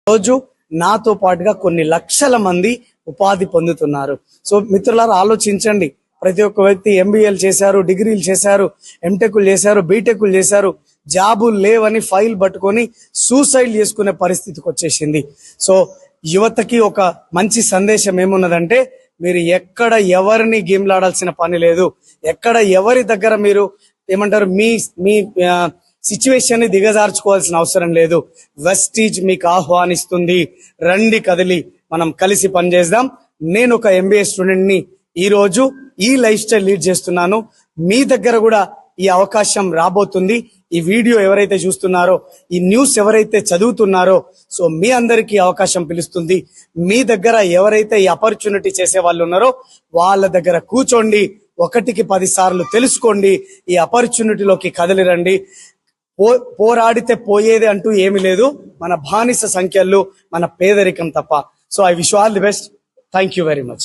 రోజు నాతో పాటుగా కొన్ని లక్షల మంది ఉపాధి పొందుతున్నారు. సో మిత్రులారా ఆలోచించండి. ప్రతి ఒక్క వ్యక్తి ఎంబీఏలు చేశారు, డిగ్రీలు చేశారు, ఎంటెక్లు చేశారు, బీటెక్లు చేశారు. జాబులు లేవని ఫైల్ పట్టుకొని సూసైడ్ చేసుకునే పరిస్థితికి వచ్చేసింది. సో యువతకి ఒక మంచి సందేశం ఏమున్నదంటే, మీరు ఎక్కడ ఎవరిని గేమ్లాడాల్సిన పని లేదు. ఎక్కడ ఎవరి దగ్గర మీరు ఏమంటారు మీ మీ సిచ్యువేషన్ ని దిగజార్చుకోవాల్సిన అవసరం లేదు. వెస్టీజ్ మీకు ఆహ్వానిస్తుంది. రండి కదిలి మనం కలిసి పనిచేద్దాం. నేను ఒక ఎంబీఏ స్టూడెంట్ ని ఈ రోజు ఈ లైఫ్ స్టైల్ లీడ్ చేస్తున్నాను. మీ దగ్గర కూడా ఈ అవకాశం రాబోతుంది. ఈ వీడియో ఎవరైతే చూస్తున్నారో, ఈ న్యూస్ ఎవరైతే చదువుతున్నారో, సో మీ అందరికీ అవకాశం పిలుస్తుంది. మీ దగ్గర ఎవరైతే ఈ ఆపర్చునిటీ చేసే వాళ్ళు ఉన్నారో వాళ్ళ దగ్గర కూర్చోండి, 1కి 10 సార్లు తెలుసుకోండి, ఈ ఆపర్చునిటీలోకి కదిలిరండి. పోరాడితే పోయేది అంటూ ఏమి లేదు. మన బానిస సంఖ్యలు, మన పేదరికం తప్ప. So I wish all the best. Thank you very much.